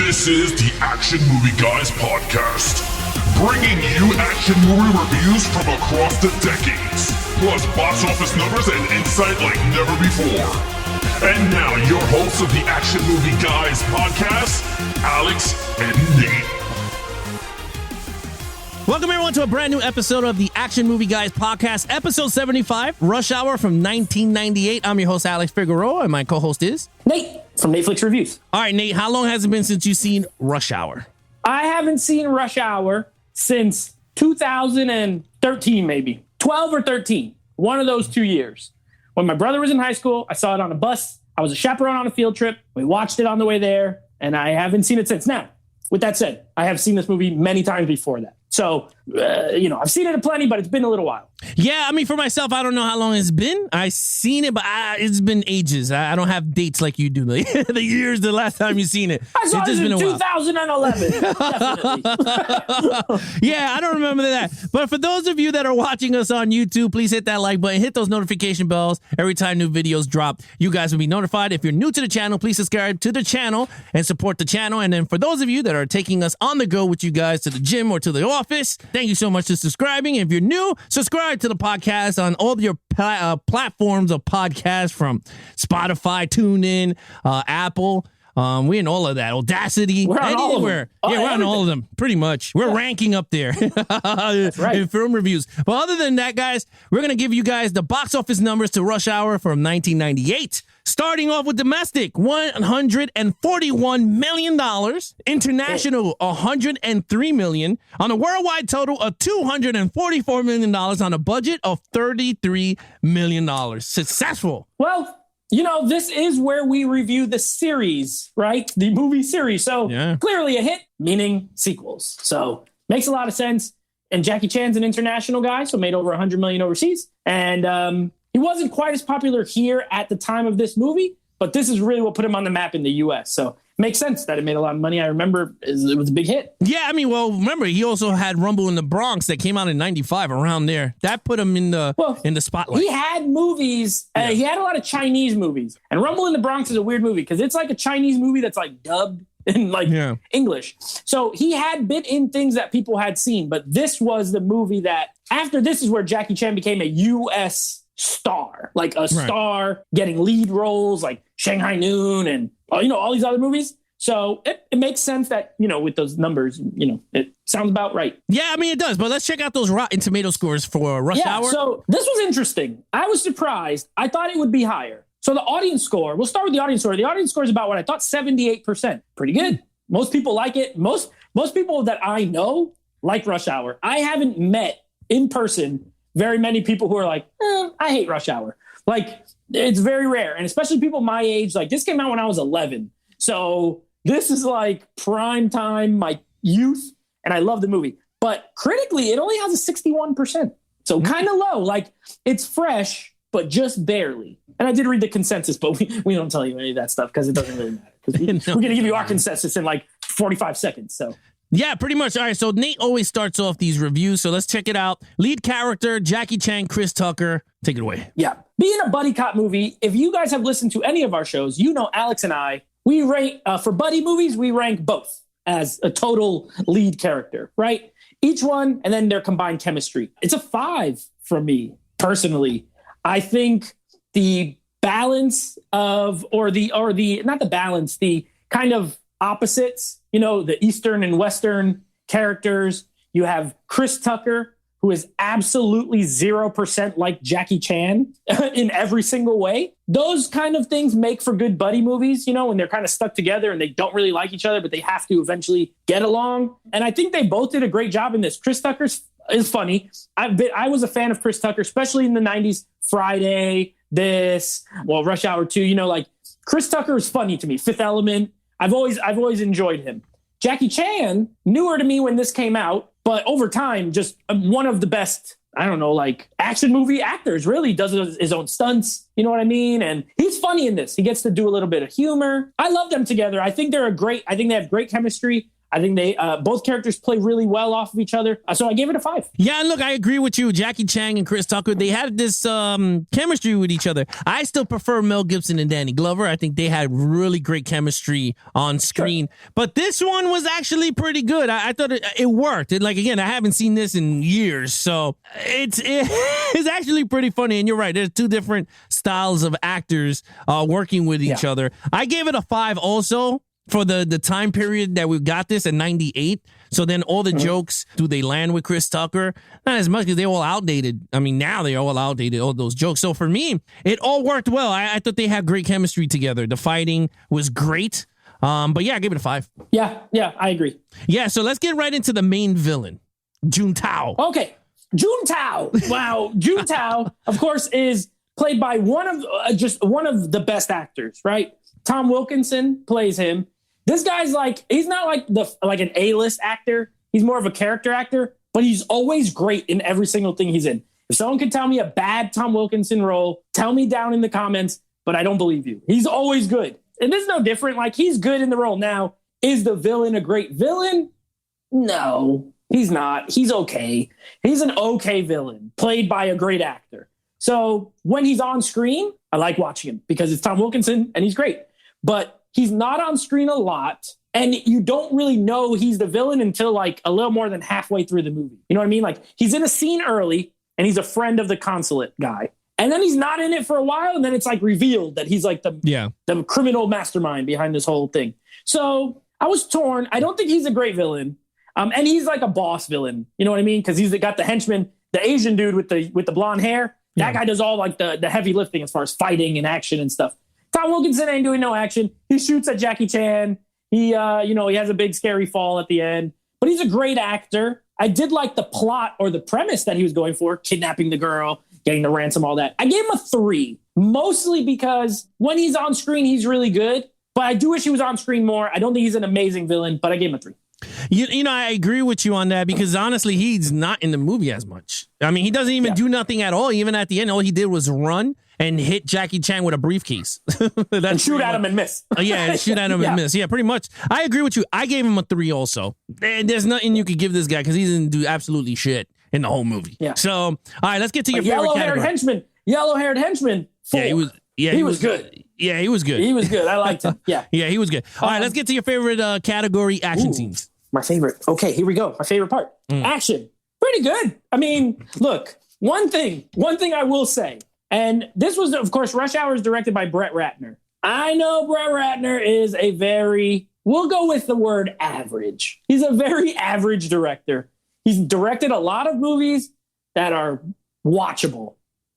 This is the Action Movie Guys podcast, bringing you action movie reviews from across the decades, plus box office numbers and insight like never before. And now, your hosts of the Action Movie Guys podcast, Alex and Nate. Welcome, everyone, to a brand new episode of the Action Movie Guys podcast, episode 75, Rush Hour from 1998. I'm your host, Alex Figueroa, and my co-host is Nate from Netflix Reviews. All right, Nate, how long has it been since you've seen Rush Hour? I haven't seen Rush Hour since 2013, maybe 12 or 13. One of those 2 years. When my brother was in high school, I saw it on a bus. I was a chaperone on a field trip. We watched it on the way there, and I haven't seen it since. Now, with that said, I have seen this movie many times before that. So, I've seen it plenty, but it's been a little while. Yeah, I mean, for myself, I don't know how long it's been. I've seen it, but it's been ages. I don't have dates like you do. The years, the last time you've seen it. I saw it's it just in been a 2011. Definitely. Yeah, I don't remember that. But for those of you that are watching us on YouTube, please hit that like button, hit those notification bells. Every time new videos drop, you guys will be notified. If you're new to the channel, please subscribe to the channel and support the channel. And then for those of you that are taking us on the go with you guys to the gym or to the office, thank you so much for subscribing. If you're new, subscribe to the podcast on all your platforms of podcasts, from Spotify, TuneIn, Apple. We're in all of that. Audacity. We're on all of them. Yeah, we're on all of them, pretty much. We're ranking up there. That's right. In film reviews. But other than that, guys, we're going to give you guys the box office numbers to Rush Hour from 1998. Starting off with domestic, $141 million. International, $103 million. On a worldwide total of $244 million on a budget of $33 million. Successful. Well, this is where we review the series, right? The movie series. So Clearly a hit, meaning sequels. So makes a lot of sense. And Jackie Chan's an international guy, so made over $100 million overseas. And he wasn't quite as popular here at the time of this movie, but this is really what put him on the map in the U.S. So makes sense that it made a lot of money. I remember it was a big hit. Yeah, I mean, well, remember, he also had Rumble in the Bronx that came out in 95, around there. That put him in the spotlight. He had movies. He had a lot of Chinese movies. And Rumble in the Bronx is a weird movie because it's like a Chinese movie that's like dubbed in English. So he had been in things that people had seen. But this was the movie that, after this is where Jackie Chan became a U.S. star. Like a star getting lead roles like Shanghai Noon and all these other movies. So it makes sense that, with those numbers, it sounds about right. Yeah, I mean, it does. But let's check out those Rotten Tomato scores for Rush Hour. So this was interesting. I was surprised. I thought it would be higher. So the audience score, we'll start with the audience score. The audience score is about what I thought, 78%. Pretty good. Most people like it. Most people that I know like Rush Hour. I haven't met in person very many people who are like, I hate Rush Hour. Like, it's very rare. And especially people my age, like this came out when I was 11. So this is like prime time, my youth. And I love the movie. But critically, it only has a 61%. So kind of low. Like, it's fresh, but just barely. And I did read the consensus, but we don't tell you any of that stuff because it doesn't really matter. Because we're going to give you our consensus in like 45 seconds. So. Yeah, pretty much. All right, so Nate always starts off these reviews, so let's check it out. Lead character, Jackie Chan, Chris Tucker. Take it away. Yeah. Being a buddy cop movie, if you guys have listened to any of our shows, Alex and I, we rank, for buddy movies, we rank both as a total lead character, right? Each one, and then their combined chemistry. It's a 5 for me, personally. I think the balance of, the kind of opposites, the Eastern and Western characters. You have Chris Tucker, who is absolutely 0% like Jackie Chan in every single way. Those kind of things make for good buddy movies, when they're kind of stuck together and they don't really like each other, but they have to eventually get along. And I think they both did a great job in this. Chris Tucker is funny. I was a fan of Chris Tucker, especially in the 90s. Friday, Rush Hour 2, Chris Tucker is funny to me. Fifth Element. I've always enjoyed him. Jackie Chan, newer to me when this came out, but over time, just one of the best, action movie actors, really does his own stunts. You know what I mean? And he's funny in this. He gets to do a little bit of humor. I love them together. I think they have great chemistry. I think they both characters play really well off of each other. So I gave it a 5. Yeah, and look, I agree with you. Jackie Chan and Chris Tucker, they had this chemistry with each other. I still prefer Mel Gibson and Danny Glover. I think they had really great chemistry on screen. Sure. But this one was actually pretty good. I thought it worked. Like, again, I haven't seen this in years, so it's actually pretty funny. And you're right, there's two different styles of actors working with each other. I gave it a 5 also. For the time period that we've got this at 98. So then all the jokes, do they land with Chris Tucker? Not as much because they're all outdated. I mean, now they're all outdated, all those jokes. So for me, it all worked well. I thought they had great chemistry together. The fighting was great. But yeah, I gave it a 5. Yeah, I agree. Yeah, so let's get right into the main villain, Juntao. Okay, Juntao. Wow, Juntao, of course, is played by one of the best actors, right? Tom Wilkinson plays him. This guy's he's not like an A-list actor. He's more of a character actor, but he's always great in every single thing he's in. If someone can tell me a bad Tom Wilkinson role, tell me down in the comments, but I don't believe you. He's always good. And this is no different. Like, he's good in the role. Now, is the villain a great villain? No, he's not. He's okay. He's an okay villain played by a great actor. So when he's on screen, I like watching him because it's Tom Wilkinson and he's great. But he's not on screen a lot, and you don't really know he's the villain until like a little more than halfway through the movie. You know what I mean? Like, he's in a scene early, and he's a friend of the consulate guy. And then he's not in it for a while, and then it's like revealed that he's like the criminal mastermind behind this whole thing. So I was torn. I don't think he's a great villain. And he's like a boss villain. You know what I mean? Because he's got the henchman, the Asian dude with the blonde hair. That guy does all like the heavy lifting as far as fighting and action and stuff. Tom Wilkinson ain't doing no action. He shoots at Jackie Chan. He has a big scary fall at the end. But he's a great actor. I did like the plot or the premise that he was going for, kidnapping the girl, getting the ransom, all that. I gave him a 3, mostly because when he's on screen, he's really good. But I do wish he was on screen more. I don't think he's an amazing villain, but I gave him a 3. You know, I agree with you on that because honestly, he's not in the movie as much. I mean, he doesn't even do nothing at all. Even at the end, all he did was run and hit Jackie Chan with a briefcase. And shoot at him and miss. Shoot at him and miss. Yeah, pretty much. I agree with you. I gave him a 3 also. And there's nothing you could give this guy because he didn't do absolutely shit in the whole movie. Yeah. So, all right, let's get to your favorite category. Yellow-haired henchman. 4. Yeah, he was good. Yeah, he was good. He was good. I liked him. Yeah. Yeah, he was good. All right, let's get to your favorite category, action scenes. My favorite. Okay, here we go. My favorite part. Action. Pretty good. I mean, look, one thing I will say, and this was, of course, Rush Hour is directed by Brett Ratner. I know Brett Ratner is we'll go with the word average. He's a very average director. He's directed a lot of movies that are watchable.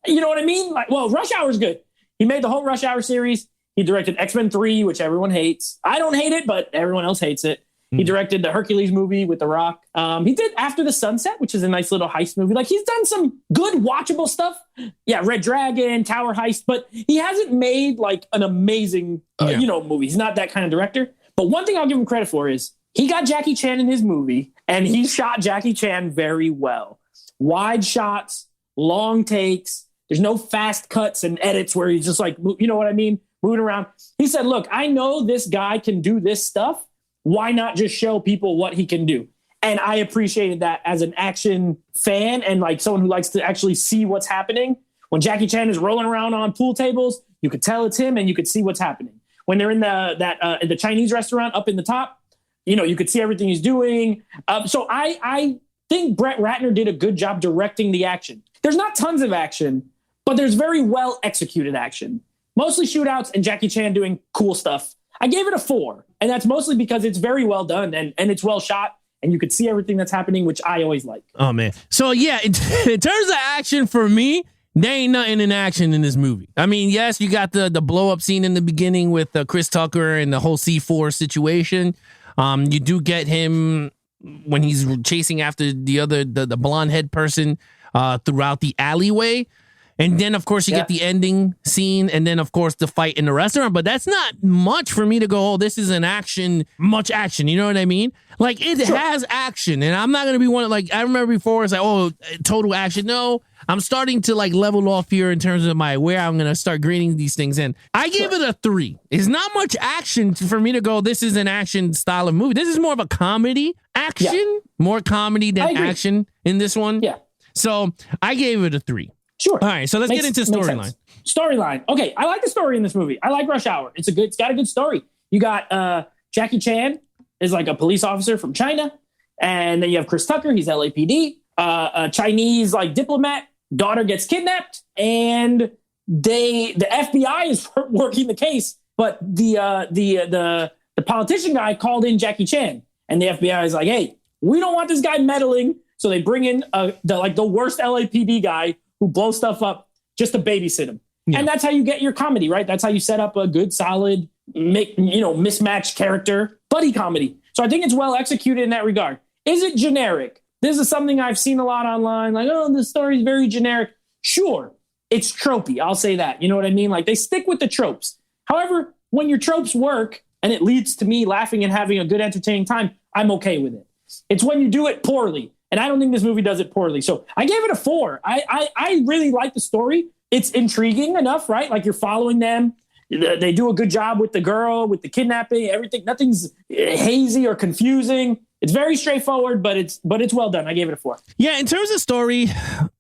You know what I mean? Rush Hour is good. He made the whole Rush Hour series. He directed X-Men 3, which everyone hates. I don't hate it, but everyone else hates it. He directed the Hercules movie with The Rock. He did After the Sunset, which is a nice little heist movie. Like, he's done some good watchable stuff. Yeah, Red Dragon, Tower Heist, but he hasn't made like an amazing, movie. He's not that kind of director. But one thing I'll give him credit for is he got Jackie Chan in his movie, and he shot Jackie Chan very well. Wide shots, long takes. There's no fast cuts and edits where he's just like, you know what I mean? Moving around. He said, look, I know this guy can do this stuff. Why not just show people what he can do? And I appreciated that as an action fan and like someone who likes to actually see what's happening. When Jackie Chan is rolling around on pool tables, you could tell it's him and you could see what's happening. When they're in the Chinese restaurant up in the top, you could see everything he's doing. So I think Brett Ratner did a good job directing the action. There's not tons of action, but there's very well executed action. Mostly shootouts and Jackie Chan doing cool stuff. I gave it a 4, and that's mostly because it's very well done and it's well shot, and you could see everything that's happening, which I always like. Oh, man. So, yeah, in terms of action for me, there ain't nothing in action in this movie. I mean, yes, you got the blow-up scene in the beginning with Chris Tucker and the whole C4 situation. You do get him when he's chasing after the blonde head person throughout the alleyway. And then, of course, you get the ending scene, and then, of course, the fight in the restaurant. But that's not much for me to go, oh, this is much action. You know what I mean? Like, it has action. And I'm not going to be one, like, I remember before, it's like, oh, total action. No, I'm starting to, like, level off here in terms of where I'm going to start grading these things in. I gave it a 3. It's not much action for me to go, this is an action style of movie. This is more of a comedy action, more comedy than action in this one. Yeah. So I gave it a 3. Sure. All right, so let's get into storyline. Storyline. Okay, I like the story in this movie. I like Rush Hour. It's got a good story. You got Jackie Chan is like a police officer from China, and then you have Chris Tucker. He's LAPD. A Chinese like diplomat daughter gets kidnapped, and the FBI is working the case, but the politician guy called in Jackie Chan, and the FBI is like, hey, we don't want this guy meddling, so they bring in the worst LAPD guy who blows stuff up just to babysit him. Yeah. And that's how you get your comedy, right? That's how you set up a good, solid, mismatched character buddy comedy. So I think it's well executed in that regard. Is it generic? This is something I've seen a lot online. Like, oh, the story is very generic. Sure, it's tropey. I'll say that. You know what I mean? Like, they stick with the tropes. However, when your tropes work and it leads to me laughing and having a good, entertaining time, I'm okay with it. It's when you do it poorly. And I don't think this movie does it poorly. So I gave it a 4. I really like the story. It's intriguing enough, right? Like, you're following them. They do a good job with the girl, with the kidnapping, everything. Nothing's hazy or confusing. It's very straightforward, but it's well done. I gave it a 4. Yeah, in terms of story,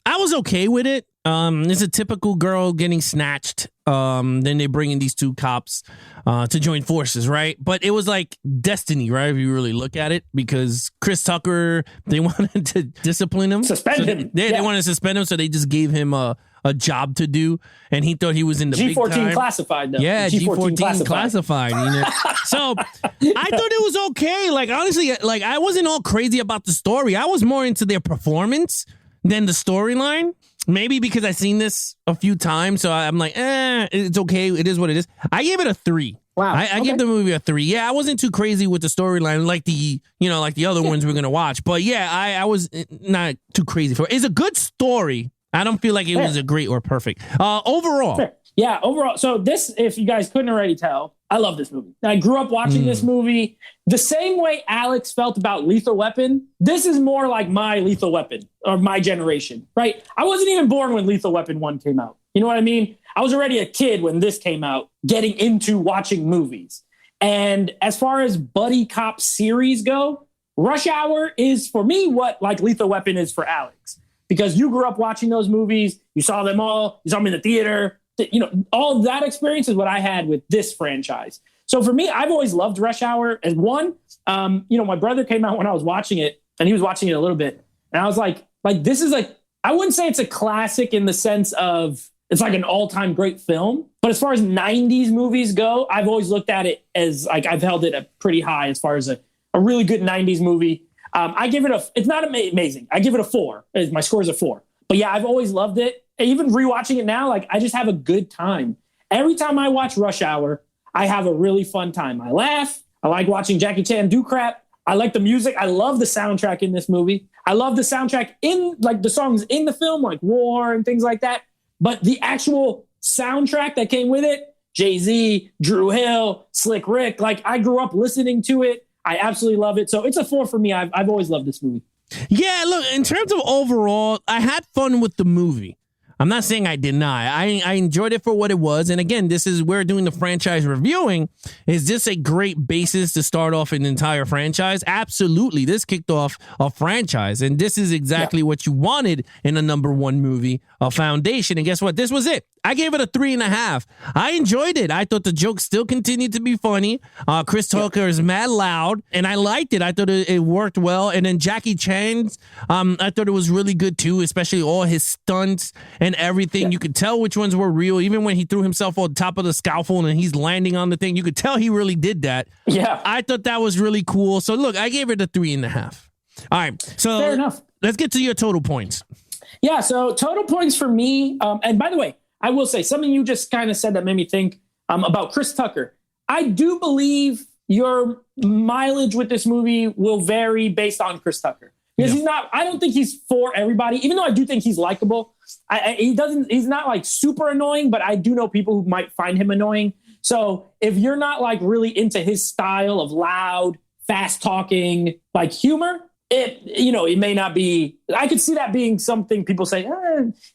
I was okay with it. It's a typical girl getting snatched. Then they bring in these 2 cops to join forces, right? But it was like destiny, right? If you really look at it, because Chris Tucker, they wanted to discipline him. Suspend him. They wanted to suspend him, so they just gave him a job to do, and he thought he was in the G14 big time. classified, though. Yeah, G14 classified. You know? So I thought it was okay. Like, honestly, like, I wasn't all crazy about the story. I was more into their performance than the storyline. Maybe because I've seen this a few times, so I'm like, it's okay. It is what it is. I gave it a 3. Wow. I give the movie a 3. Yeah, I wasn't too crazy with the storyline like the other ones we're gonna watch. But yeah, I was not too crazy for it. It's a good story. I don't feel like it was a great or perfect. Overall. Fair. Yeah, overall. So this, if you guys couldn't already tell, I love this movie. I grew up watching this movie. The same way Alex felt about Lethal Weapon, this is more like my Lethal Weapon, or my generation, right? I wasn't even born when Lethal Weapon 1 came out. You know what I mean? I was already a kid when this came out, getting into watching movies. And as far as buddy cop series go, Rush Hour is, for me, what like Lethal Weapon is for Alex. Because you grew up watching those movies, you saw them all, you saw them in the theater. All of that experience is what I had with this franchise. So for me, I've always loved Rush Hour as one. My brother came out when I was watching it, and he was watching it a little bit. And I was like, this is like, I wouldn't say it's a classic in the sense of it's like an all-time great film. But as far as 90s movies go, I've always looked at it as like, I've held it up pretty high as far as a really good 90s movie. I give it it's not amazing. I give it a 4. My score is a 4. But yeah, I've always loved it. Even rewatching it now, like, I just have a good time. Every time I watch Rush Hour, I have a really fun time. I laugh. I like watching Jackie Chan do crap. I like the music. I love the soundtrack in this movie. I love the soundtrack in, like, the songs in the film, like War and things like that. But the actual soundtrack that came with it, Jay-Z, Drew Hill, Slick Rick, like, I grew up listening to it. I absolutely love it. So it's a 4 for me. I've always loved this movie. Yeah, look, in terms of overall, I had fun with the movie. I'm not saying I did not. I enjoyed it for what it was. And again, we're doing the franchise reviewing. Is this a great basis to start off an entire franchise? Absolutely. This kicked off a franchise. And this is exactly what you wanted in a number 1 movie, a foundation. And guess what? This was it. I gave it a 3.5. I enjoyed it. I thought the jokes still continued to be funny. Chris Tucker is mad loud, and I liked it. I thought it worked well. And then Jackie Chan's, I thought it was really good too, especially all his stunts and everything. Yeah. You could tell which ones were real. Even when he threw himself on top of the scaffold and he's landing on the thing, you could tell he really did that. Yeah. I thought that was really cool. So look, I gave it a 3.5. All right. So fair enough. Let's get to your total points. Yeah. So total points for me. And by the way, I will say something you just kind of said that made me think about Chris Tucker. I do believe your mileage with this movie will vary based on Chris Tucker. Because he's not, I don't think he's for everybody, even though I do think he's likable. He's not like super annoying, but I do know people who might find him annoying. So if you're not like really into his style of loud, fast talking, like humor, it may not be, I could see that being something people say,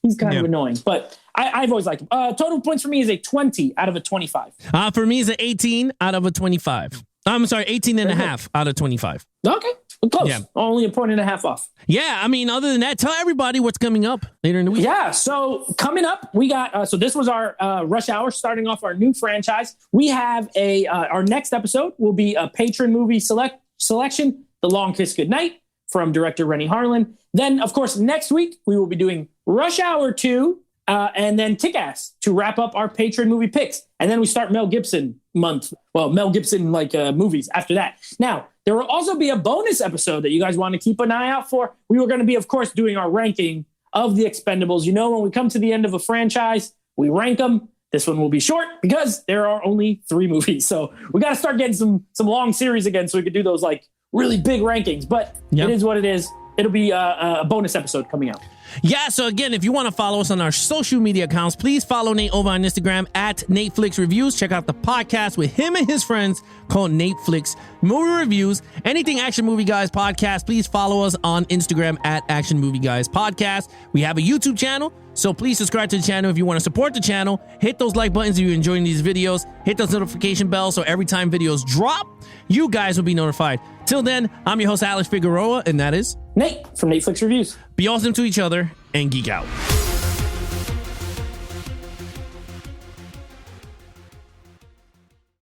he's kind of annoying, but I've always liked him. Total points for me is a 20 out of a 25. For me is an 18 out of a 25. I'm sorry, 18 and a half out of 25. Okay. Close. Yeah. Only a point and a half off. Yeah. I mean, other than that, tell everybody what's coming up later in the week. Yeah. So coming up, we got, so this was our Rush Hour, starting off our new franchise. We have our next episode will be a patron movie selection, The Long Kiss Goodnight from director Renny Harlin. Then, of course, next week, we will be doing Rush Hour 2 and then Kick-Ass to wrap up our patron movie picks. And then we start Mel Gibson month. Well, Mel Gibson movies after that. Now, there will also be a bonus episode that you guys want to keep an eye out for. We were going to be, of course, doing our ranking of the Expendables. You know, when we come to the end of a franchise, we rank them. This one will be short because there are only 3 movies. So we got to start getting some long series again so we could do those like really big rankings. But It is what it is. It'll be a bonus episode coming out. Yeah, so again, if you want to follow us on our social media accounts, please follow Nate over on Instagram at NateFlix Reviews. Check out the podcast with him and his friends called NateFlix Movie Reviews. Anything Action Movie Guys Podcast, please follow us on Instagram at Action Movie Guys Podcast. We have a YouTube channel, so please subscribe to the channel if you want to support the channel. Hit those like buttons if you're enjoying these videos. Hit those notification bells so every time videos drop, you guys will be notified. Till then, I'm your host, Alex Figueroa, and that is Nate from NateFlix Reviews. Be awesome to each other and geek out.